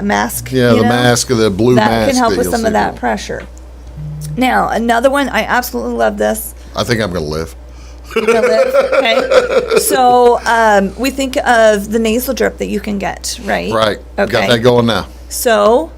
mask. Yeah, the mask, the blue mask. That can help with some of that pressure. Now, another one, I absolutely love this. I think I'm going to live. You're going to live? Okay. So we think of the nasal drip that you can get, right? Right. Okay. Got that going now. So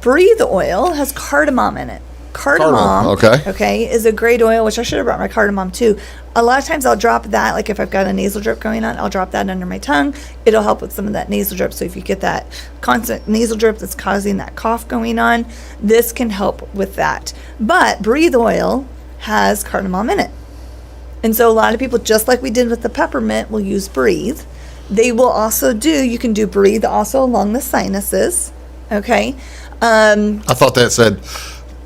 Breathe Oil has cardamom in it. Cardamom, okay, is a great oil, which I should have brought my cardamom too. A lot of times I'll drop that, like if I've got a nasal drip going on, I'll drop that under my tongue. It'll help with some of that nasal drip. So if you get that constant nasal drip that's causing that cough going on, this can help with that. But Breathe Oil has cardamom in it. And so a lot of people, just like we did with the peppermint, will use Breathe. They will also you can do Breathe also along the sinuses, okay? I thought that said...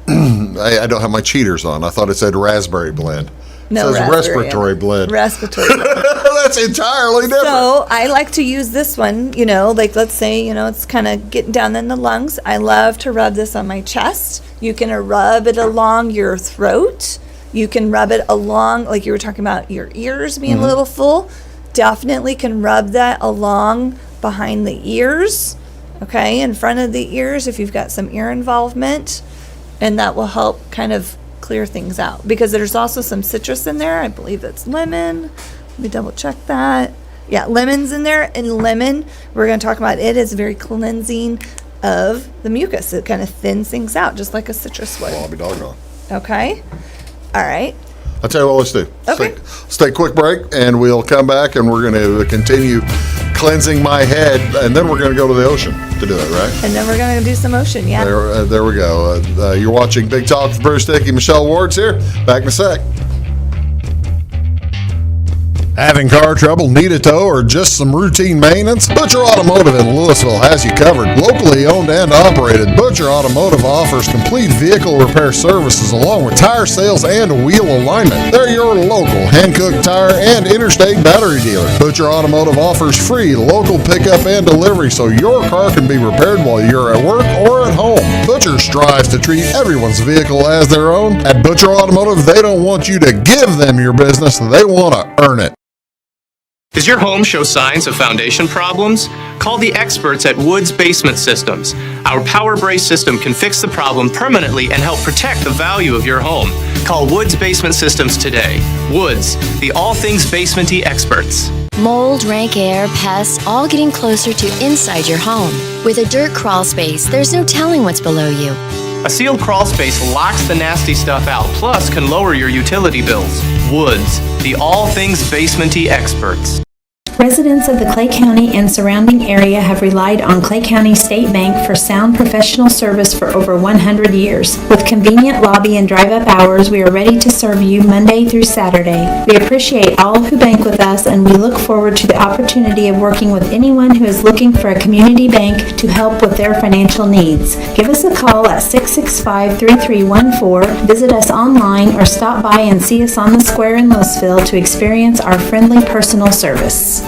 I don't have my cheaters on. I thought it said raspberry blend. No, it says respiratory blend. Respiratory blend. That's entirely different. So I like to use this one, like let's say, it's kind of getting down in the lungs. I love to rub this on my chest. You can rub it along your throat. You can rub it along, like you were talking about your ears being a little full. Definitely can rub that along behind the ears, okay, in front of the ears if you've got some ear involvement. And that will help kind of clear things out. Because there's also some citrus in there. I believe it's lemon. Let me double check that. Yeah, lemon's in there. And lemon, we're going to talk about it, is very cleansing of the mucus. It kind of thins things out, just like a citrus would. Well, I'll be doggone. Okay. All right. I'll tell you what, let's do. Okay. Let's take a quick break, and we'll come back, and we're going to continue cleansing my head, and then we're going to go to the ocean to do it, right? And then we're going to do some ocean, yeah. There we go. You're watching Big Talk with Bruce, Dickey, Michelle Ward's here. Back in a sec. Having car trouble, need a tow, or just some routine maintenance? Butcher Automotive in Louisville has you covered. Locally owned and operated, Butcher Automotive offers complete vehicle repair services along with tire sales and wheel alignment. They're your local hand-cooked tire and interstate battery dealer. Butcher Automotive offers free local pickup and delivery so your car can be repaired while you're at work or at home. Butcher strives to treat everyone's vehicle as their own. At Butcher Automotive, they don't want you to give them your business, they want to earn it. Does your home show signs of foundation problems? Call the experts at Woods Basement Systems. Our Power Brace system can fix the problem permanently and help protect the value of your home. Call Woods Basement Systems today. Woods, the all things basement-y experts. Mold, rank air, pests, all getting closer to inside your home. With a dirt crawl space, there's no telling what's below you. A sealed crawl space locks the nasty stuff out, plus can lower your utility bills. Woods, the all things basement-y experts. Residents of the Clay County and surrounding area have relied on Clay County State Bank for sound professional service for over 100 years. With convenient lobby and drive-up hours, we are ready to serve you Monday through Saturday. We appreciate all who bank with us, and we look forward to the opportunity of working with anyone who is looking for a community bank to help with their financial needs. Give us a call at 665-3314, visit us online, or stop by and see us on the square in Louisville to experience our friendly personal service.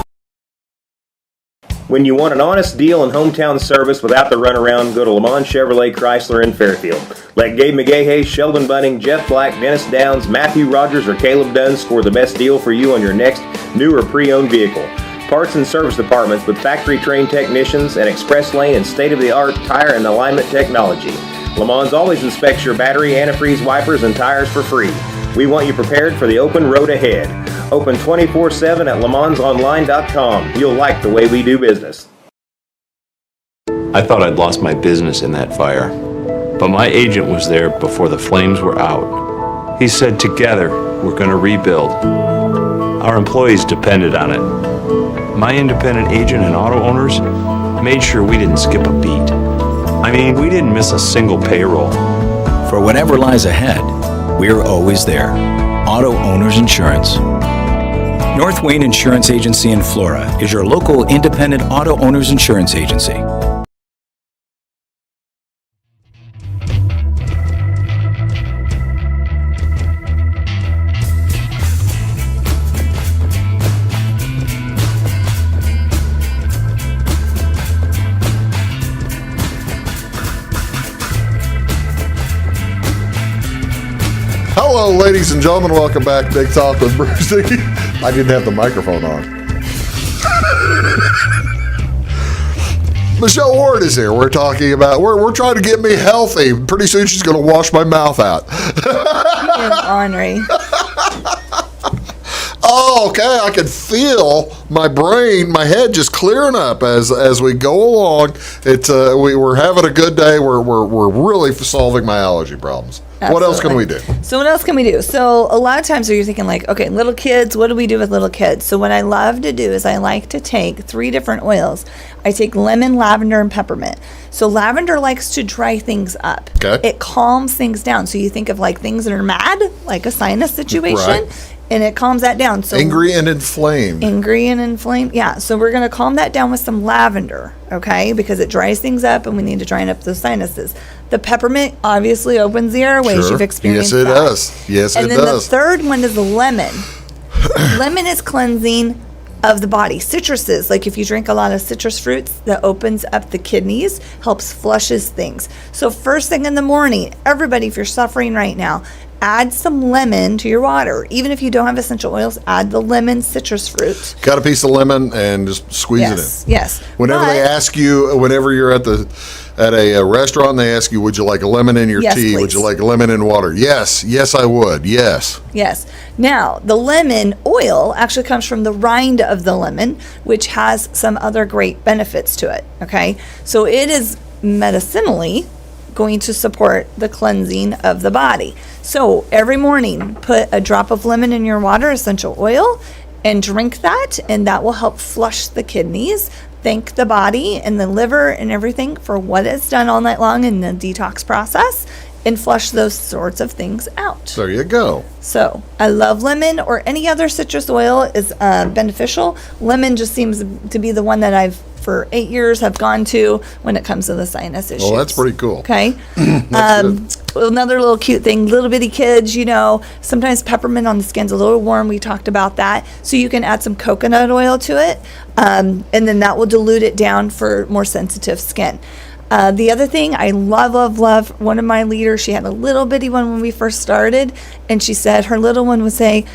When you want an honest deal and hometown service without the runaround, go to Lamont Chevrolet Chrysler in Fairfield. Let Gabe McGahey, Sheldon Bunning, Jeff Black, Dennis Downs, Matthew Rogers, or Caleb Dunn score the best deal for you on your next new or pre-owned vehicle. Parts and service departments with factory-trained technicians and express lane and state-of-the-art tire and alignment technology. Lamont always inspects your battery, antifreeze, wipers, and tires for free. We want you prepared for the open road ahead. Open 24/7 at LeMansOnline.com. You'll like the way we do business. I thought I'd lost my business in that fire, but my agent was there before the flames were out. He said, together, we're going to rebuild. Our employees depended on it. My independent agent and auto owners made sure we didn't skip a beat. I mean, we didn't miss a single payroll. For whatever lies ahead, we're always there. auto owner's insurance. North Wayne Insurance Agency in Flora is your local independent auto owner's insurance agency. Hello, ladies and gentlemen. Welcome back. Big Talk with Bruce Dickey. I didn't have the microphone on. Michelle Ward is here. We're talking about, we're trying to get me healthy. Pretty soon she's going to wash my mouth out. Ornery. Oh, okay. I can feel my brain, my head just clearing up as we go along. We're having a good day. We're really solving my allergy problems. Absolutely. What else can we do? So what else can we do? So a lot of times you're thinking like, okay, little kids, what do we do with little kids? So what I love to do is I like to take 3 different oils. I take lemon, lavender, and peppermint. So lavender likes to dry things up. Okay. It calms things down. So you think of like things that are mad, like a sinus situation. Right. And it calms that down. So Angry and inflamed. Yeah. So we're going to calm that down with some lavender, okay? Because it dries things up and we need to dry up those sinuses. The peppermint obviously opens the airways. Sure. You've experienced Yes, it that. does. Yes, it does. And then the third one is the lemon. Lemon is cleansing of the body. Citruses, like if you drink a lot of citrus fruits, that opens up the kidneys, helps flushes things. So first thing in the morning, everybody, if you're suffering right now, add some lemon to your water. Even if you don't have essential oils, add the lemon citrus fruit. Got a piece of lemon and just squeeze it in. Yes. Whenever they ask you, whenever you're at a restaurant, and they ask you, would you like a lemon in your Yes, tea? please. Would you like a lemon in water? Yes. Yes, I would. Yes. Yes. Now, the lemon oil actually comes from the rind of the lemon, which has some other great benefits to it. Okay. So it is medicinally going to support the cleansing of the body. So every morning, put a drop of lemon in your water, essential oil, and drink that, and that will help flush the kidneys. Thank the body and the liver and everything for what it's done all night long in the detox process, and flush those sorts of things out. There you go. So I love lemon, or any other citrus oil is beneficial. Lemon just seems to be the one that I've, for 8 years, have gone to when it comes to the sinus issues. Well, that's pretty cool. Okay. Another little cute thing, little bitty kids, sometimes peppermint on the skin's a little warm. We talked about that. So you can add some coconut oil to it, and then that will dilute it down for more sensitive skin. The other thing I love, one of my leaders, she had a little bitty one when we first started, and she said her little one would say,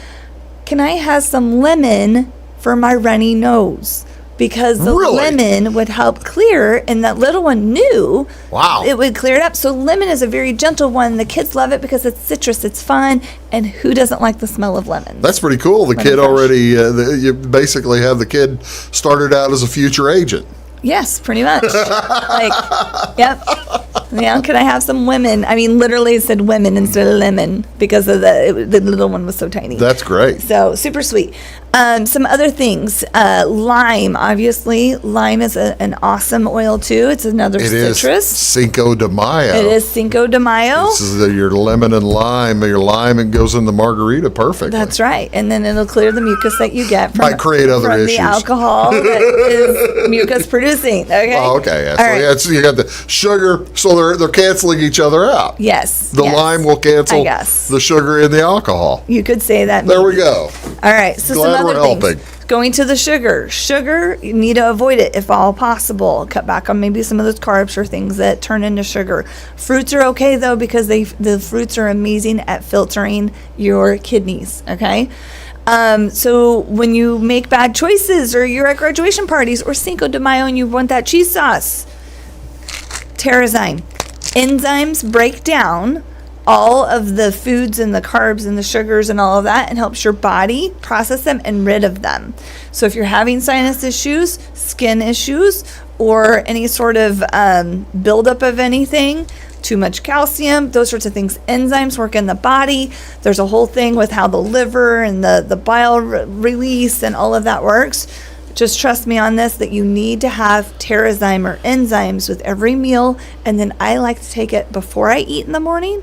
"Can I have some lemon for my runny nose?" Because the lemon would help clear, and that little one knew it would clear it up. So lemon is a very gentle one. The kids love it because it's citrus, it's fun, and who doesn't like the smell of lemon? That's pretty cool. The kid already, you basically have the kid started out as a future agent. Yes, pretty much. Yep. Yeah, can I have some women? I mean, literally said women instead of lemon because of the little one was so tiny. That's great. So super sweet. Some other things. Lime, obviously. Lime is an awesome oil too. It's another citrus. It is Cinco de Mayo. It is Cinco de Mayo. This is your lemon and lime. Your lime and goes in the margarita perfectly. That's right. And then it'll clear the mucus that you get from, Might create other from issues. the alcohol that is mucus producing. Okay. Oh, okay. Yeah. All So right. you got the sugar, so they're canceling each other out. Yes. The lime will cancel I guess. the sugar in the alcohol. You could say that. There we maybe. go. All right. So Glad some other we're things. helping. Going to the sugar. Sugar, you need to avoid it if all possible. Cut back on maybe some of those carbs or things that turn into sugar. Fruits are okay though because the fruits are amazing at filtering your kidneys. Okay. So when you make bad choices, or you're at graduation parties or Cinco de Mayo and you want that cheese sauce, Terrazyme. Enzymes break down all of the foods and the carbs and the sugars and all of that, and helps your body process them and rid of them. So if you're having sinus issues, skin issues, or any sort of buildup of anything, too much calcium, those sorts of things, enzymes work in the body. There's a whole thing with how the liver and the bile release and all of that works. Just trust me on this, that you need to have Terrazyme or enzymes with every meal. And then I like to take it before I eat in the morning.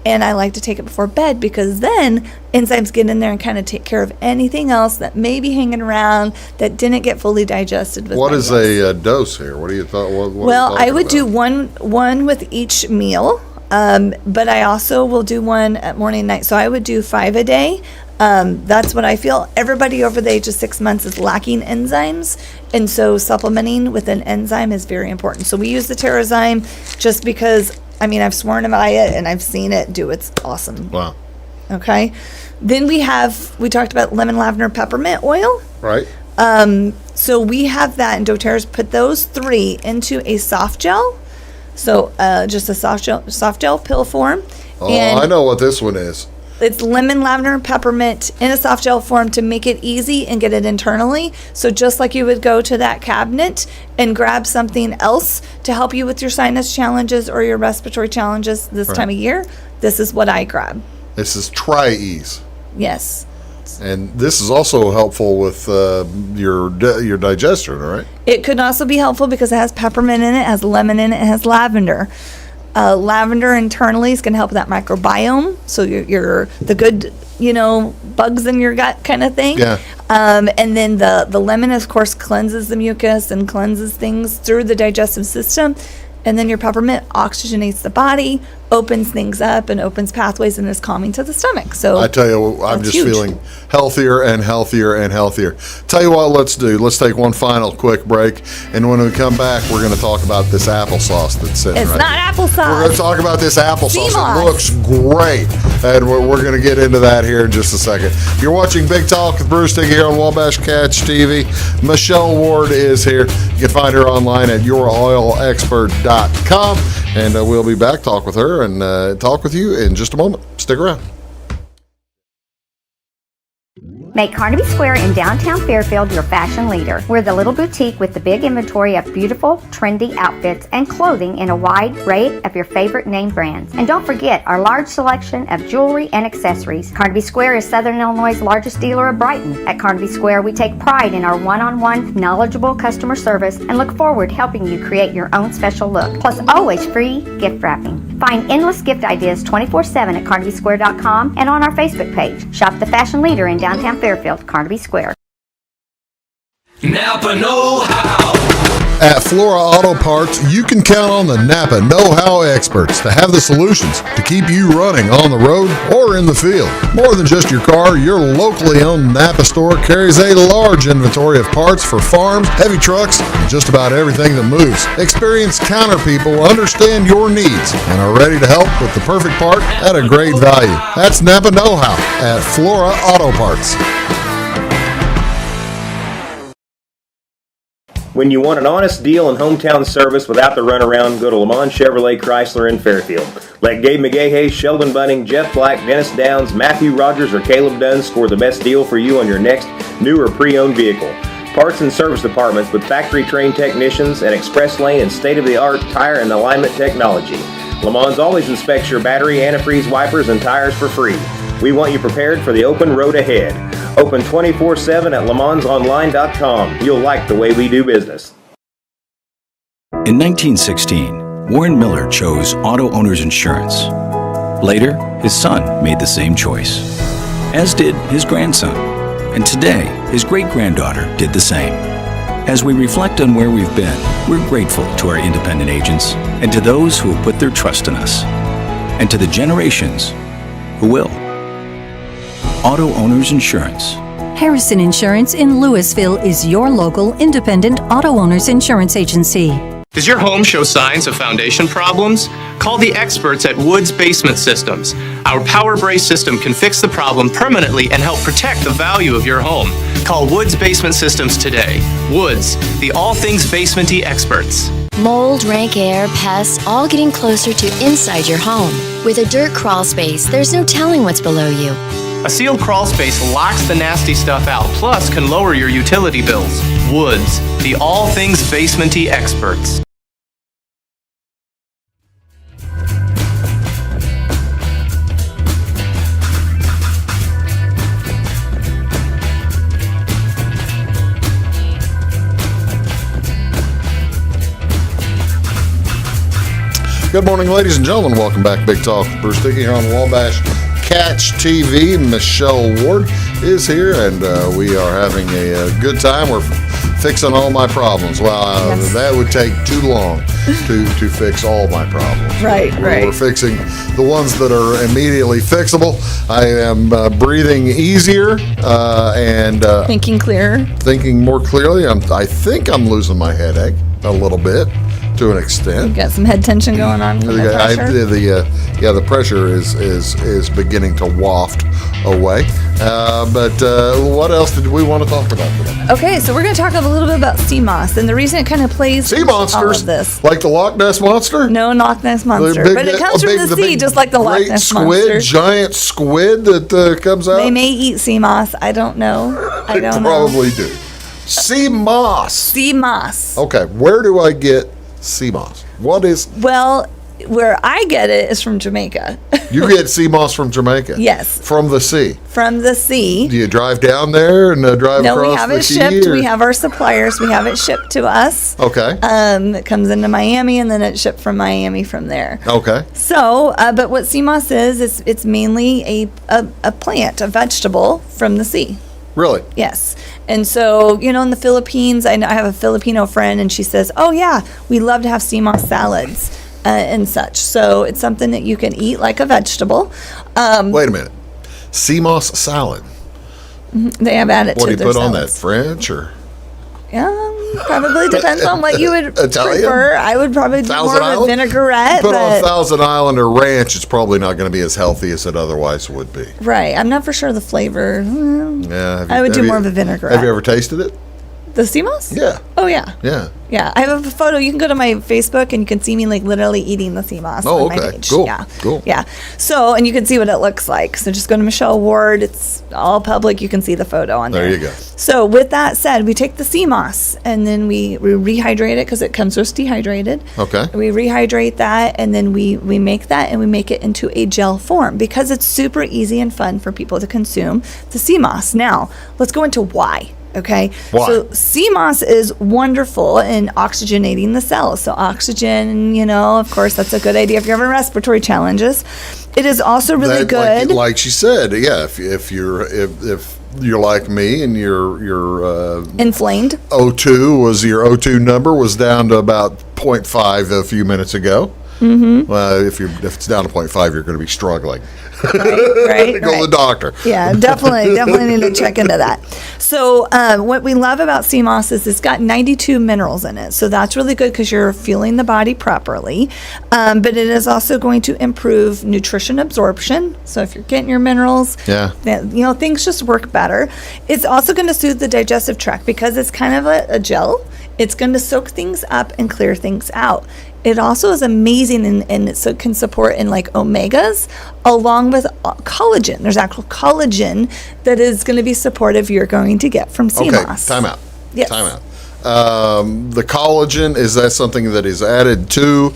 And I like to take it before bed because then enzymes get in there and kind of take care of anything else that may be hanging around that didn't get fully digested. With What my is meals. a dose here? What do you thought? What Well, I would do one with each meal, but I also will do one at morning and night. So I would do 5 a day. That's what I feel. Everybody over the age of 6 months is lacking enzymes, and so supplementing with an enzyme is very important. So we use the Terrazyme just because, I mean, I've sworn by it and I've seen it do. It's awesome. Wow. Okay. Then we talked about lemon, lavender, peppermint oil. Right. So we have that in doTERRA's. Put those 3 into a soft gel. So just a soft gel pill form. Oh, and I know what this one is. it's lemon, lavender, and peppermint in a soft gel form to make it easy and get it internally. So just like you would go to that cabinet and grab something else to help you with your sinus challenges or your respiratory challenges this time of year, this is what I grab. This is Tri-Ease. Yes. And this is also helpful with your digestion, all right? It could also be helpful because it has peppermint in it, has lemon in it, it has lavender. Lavender internally is going to help with that microbiome, so your the good bugs in your gut kind of thing. Yeah. And then the lemon, of course, cleanses the mucus and cleanses things through the digestive system. And then your peppermint oxygenates the body, opens things up, and opens pathways, and is calming to the stomach. So I tell you, I'm just feeling healthier and healthier and healthier. Tell you what, let's take one final quick break, and when we come back, we're going to talk about this applesauce that's sitting It's right not here. applesauce. We're going to talk about this applesauce. Cmos. It looks great, and we're going to get into that here in just a second. You're watching Big Talk with Bruce Dickey here on Wabash Catch TV. Michelle Ward is here. You can find her online at youroilexpert.com, and we'll be back, talk with her, and talk with you in just a moment. Stick around. Make Carnaby Square in downtown Fairfield your fashion leader. We're the little boutique with the big inventory of beautiful, trendy outfits and clothing in a wide array of your favorite name brands. And don't forget our large selection of jewelry and accessories. Carnaby Square is Southern Illinois' largest dealer of Brighton. At Carnaby Square, we take pride in our one-on-one, knowledgeable customer service and look forward to helping you create your own special look. Plus, always free gift wrapping. Find endless gift ideas 24/7 at CarnabySquare.com and on our Facebook page. Shop the fashion leader in downtown Fairfield, Carnaby Square. Napa know-how. At Flora Auto Parts, you can count on the Napa know-how experts to have the solutions to keep you running on the road or in the field. More than just your car, your locally owned Napa store carries a large inventory of parts for farms, heavy trucks, and just about everything that moves. Experienced counter people understand your needs and are ready to help with the perfect part at a great value. That's Napa know-how at Flora Auto Parts. When you want an honest deal and hometown service without the runaround, go to Lamont Chevrolet Chrysler in Fairfield. Let Gabe McGahey, Sheldon Bunning, Jeff Black, Dennis Downs, Matthew Rogers, or Caleb Dunn score the best deal for you on your next new or pre-owned vehicle. Parts and service departments with factory-trained technicians and express lane and state-of-the-art tire and alignment technology. Lamont's always inspects your battery, antifreeze, wipers, and tires for free. We want you prepared for the open road ahead. Open 24/7 at LaMonsOnline.com. You'll like the way we do business. In 1916, Warren Miller chose Auto Owners Insurance. Later, his son made the same choice, as did his grandson. And today, his great-granddaughter did the same. As we reflect on where we've been, we're grateful to our independent agents and to those who have put their trust in us, and to the generations who will. Auto Owners Insurance. Harrison Insurance in Louisville is your local independent auto owners insurance agency. Does your home show signs of foundation problems? Call the experts at Woods Basement Systems. Our Power Brace system can fix the problem permanently and help protect the value of your home. Call Woods Basement Systems today. Woods, the all things basement-y experts. Mold, rank air, pests, all getting closer to inside your home. With a dirt crawl space, there's no telling what's below you. A sealed crawl space locks the nasty stuff out, plus can lower your utility bills. Woods, the all things basement-y experts. Good morning, ladies and gentlemen. Welcome back, Big Talk. Bruce Dickey here on Wabash Catch TV. Michelle Ward is here, and we are having a good time. We're fixing all my problems. Well, that would take too long to fix all my problems. Right. We're fixing the ones that are immediately fixable. I am breathing easier and thinking clearer. Thinking more clearly. I think I'm losing my headache a little bit. To an extent, you got some head tension going on. The pressure is beginning to waft away. But what else did we want to talk about today? Okay, so we're going to talk a little bit about Cmos, and the reason it kind of plays sea monsters, all of this. Like the Loch Ness monster. No Loch Ness monster, but it comes from the sea, just like the Loch Ness monster. Giant squid that comes out. They may eat Cmos. I don't know. They probably do. Cmos. Cmos. Okay, where do I get Cmos? What is? Well, where I get it is from Jamaica. You get Cmos from Jamaica? Yes. From the sea? From the sea. Do you drive down there and drive across the sea? No, we have it shipped. We have our suppliers. We have it shipped to us. Okay. It comes into Miami, and then it's shipped from Miami from there. Okay. So, but what Cmos is it's mainly a plant, a vegetable from the sea. Really? Yes. And so, in the Philippines, I have a Filipino friend, and she says, oh, yeah, we love to have Cmos salads and such. So it's something that you can eat like a vegetable. Wait a minute. Cmos salad? They have added to their salads. What do you put on that? salads. French or? Probably depends on what you would Italian? prefer. I would probably do more of a vinaigrette. Put on Thousand Island or Ranch, it's probably not going to be as healthy as it otherwise would be. Right. I'm not for sure the flavor. Yeah. I would do more of a vinaigrette. Have you ever tasted it? The Cmos? Yeah. Oh, yeah. Yeah. Yeah. I have a photo. You can go to my Facebook and you can see me literally eating the Cmos on my page. Cool. Yeah. Cool. Yeah. So, and you can see what it looks like. So just go to Michelle Ward. It's all public. You can see the photo on there. There you go. So with that said, we take the Cmos and then we rehydrate it because it comes just dehydrated. Okay. We rehydrate that and then we make that and we make it into a gel form because it's super easy and fun for people to consume the Cmos. Now, let's go into why. Okay. Why? So Cmos is wonderful in oxygenating the cells. So oxygen, of course, that's a good idea if you're having respiratory challenges. It is also really good. Like she said, yeah. If you're like me and you're inflamed. Your O2 number was down to about 0.5 a few minutes ago. Mm-hmm. Well, if it's down to 0.5, you're going to be struggling. Right. Go to the doctor. Yeah, definitely need to check into that. So what we love about Cmos is it's got 92 minerals in it. So that's really good because you're fueling the body properly. But it is also going to improve nutrition absorption. So if you're getting your minerals, things just work better. It's also going to soothe the digestive tract because it's kind of a gel. It's going to soak things up and clear things out. It also is amazing and it can support in like omegas along with collagen. There's actual collagen that is going to be supportive you're going to get from Cmos. Okay, time out. Yes. Time out. The collagen, is that something that is added to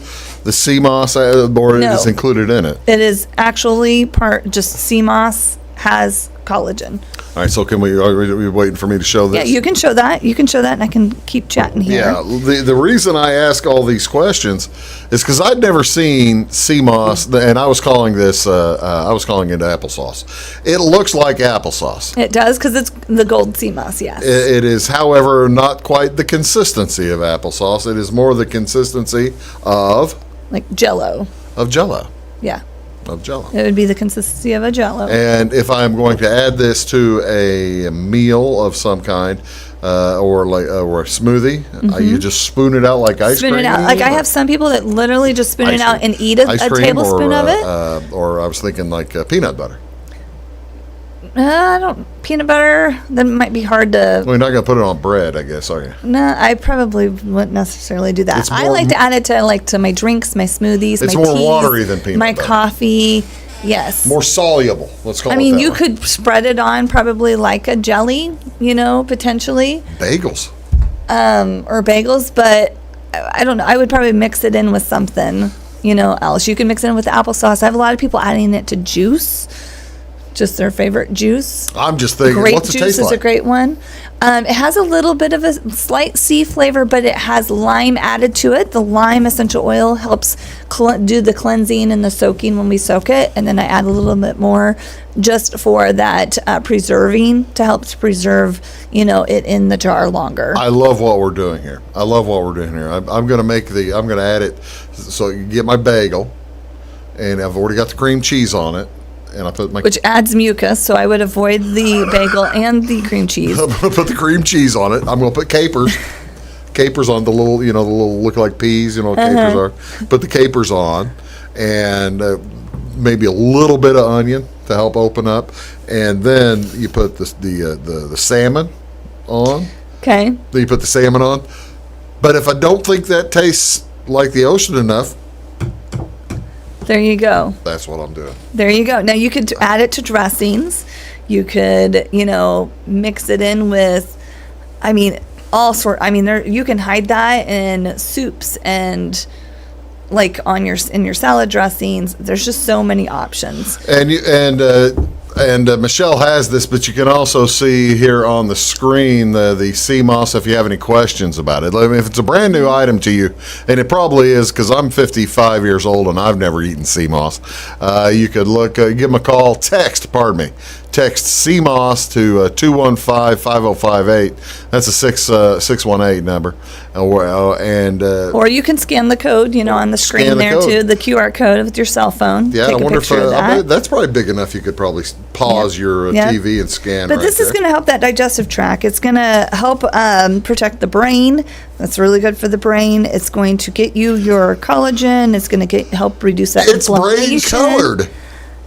the Cmos or No. is included in it? It is actually just Cmos has collagen. All right, so are we waiting for me to show this? Yeah, you can show that. and I can keep chatting here. Yeah, the reason I ask all these questions is because I'd never seen Cmos, and I was calling it applesauce. It looks like applesauce. It does because it's the gold Cmos, yes. It is, however, not quite the consistency of applesauce. It is more the consistency of... Like Jell-O. Of Jell-O. Yeah. Of Jell-O. It would be the consistency of a Jell-O. And if I'm going to add this to a meal of some kind, or a smoothie, you just spoon it out like ice cream. Spoon it out. Like I have some people that literally just spoon it out and eat a tablespoon of it. Or I was thinking like peanut butter. Peanut butter, that might be hard to... Well, you're not going to put it on bread, I guess, are you? No, I probably wouldn't necessarily do that. I like to add it to my drinks, my smoothies, my teas. It's more watery than peanut butter. My coffee, yes. More soluble, let's call it that. I mean, you could spread it on probably like a jelly, potentially. Bagels. Or bagels, but I don't know. I would probably mix it in with something, else. You can mix it in with applesauce. I have a lot of people adding it to juice. just their favorite juice. I'm just thinking, Grape what's it juice taste is like? a great one. It has a little bit of a slight sea flavor, but it has lime added to it. The lime essential oil helps do the cleansing and the soaking when we soak it, and then I add a little bit more just for that preserving to help to preserve, it in the jar longer. I love what we're doing here. I'm going to add it. So you get my bagel, and I've already got the cream cheese on it. And I put which adds mucus, so I would avoid the bagel and the cream cheese. I'm going to put the cream cheese on it. I'm going to put capers on the little, the little look like peas, capers are. Put the capers on, and maybe a little bit of onion to help open up, and then you put the salmon on. Okay. Then you put the salmon on. But if I don't think that tastes like the ocean enough, there you go. That's what I'm doing. There you go. Now you could add it to dressings. You could, mix it in with, all sort. You can hide that in soups and like in your salad dressings. There's just so many options. And Michelle has this, but you can also see here on the screen the Cmos if you have any questions about it. If it's a brand new item to you, and it probably is because I'm 55 years old and I've never eaten Cmos, you could give them a call, text Cmos to 215-5058. That's a 618 number. Or you can scan the code, on the screen there too, the QR code with your cell phone. Yeah, Take I wonder if that. that's probably big enough. You could probably pause your TV and scan. But this is going to help that digestive tract. It's going to help protect the brain. That's really good for the brain. It's going to get you your collagen. It's going to help reduce that inflammation. It's brain colored.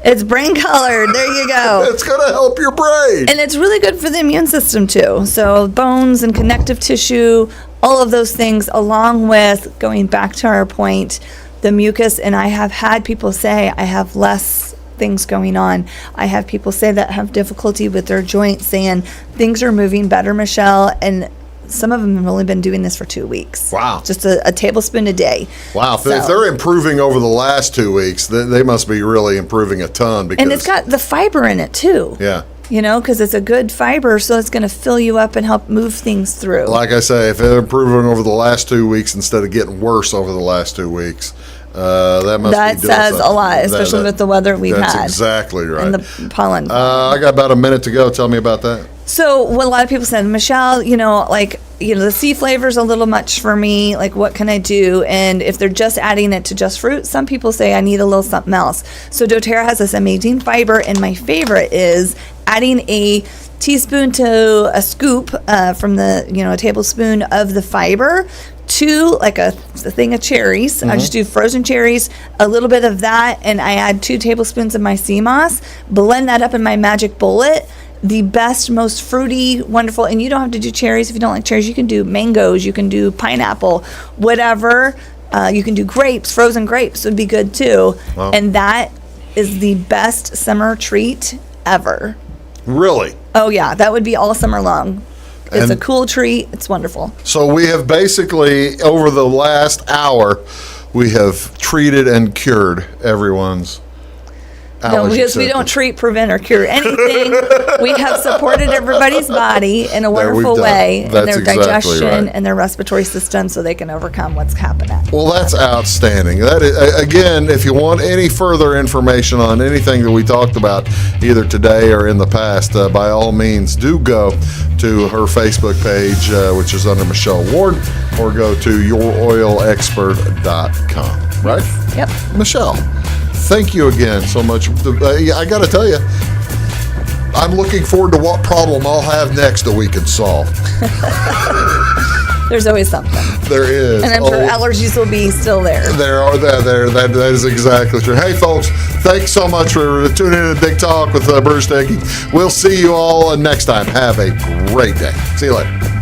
It's brain colored. There you go. It's going to help your brain. And it's really good for the immune system too. So bones and connective tissue, all of those things, along with going back to our point, the mucus. And I have had people say I have less things going on. I have people say that have difficulty with their joints saying things are moving better, Michelle. And some of them have only been doing this for 2 weeks. Wow. Just a tablespoon a day. Wow. If they're improving over the last 2 weeks, they must be really improving a ton. And it's got the fiber in it too. Yeah. Because it's a good fiber, so it's going to fill you up and help move things through. Like I say, if they're improving over the last 2 weeks instead of getting worse over the last 2 weeks, that says a lot, especially with the weather we've had. That's exactly right. And the pollen. I got about a minute to go. Tell me about that. So what a lot of people said, Michelle, the sea flavor's a little much for me. Like, what can I do? And if they're just adding it to just fruit, some people say I need a little something else. So doTERRA has this amazing fiber, and my favorite is adding a teaspoon to a scoop from a tablespoon of the fiber to like a thing of cherries. I just do frozen cherries, a little bit of that, and I add 2 tablespoons of my Cmos, blend that up in my magic bullet. The best, most fruity, wonderful, and you don't have to do cherries if you don't like cherries. You can do mangoes, you can do pineapple, whatever. You can do grapes, frozen grapes would be good too. Wow. And that is the best summer treat ever. Really? Oh yeah, that would be all summer long. It's a cool treat. It's wonderful. So we have basically, over the last hour, we have treated and cured everyone's No, because we don't treat, prevent, or cure anything. We have supported everybody's body in a wonderful way, in their digestion and their respiratory system, so they can overcome what's happening. Well, that's outstanding. That is, again, if you want any further information on anything that we talked about, either today or in the past, by all means, do go to her Facebook page, which is under Michelle Ward, or go to youroilexpert.com. Right? Yep. Michelle, thank you again so much. I got to tell you, I'm looking forward to what problem I'll have next that we can solve. There's always something. There is. And I'm sure allergies will be still there. That is exactly true. Hey, folks, thanks so much for tuning in to Big Talk with Bruce Dickey. We'll see you all next time. Have a great day. See you later.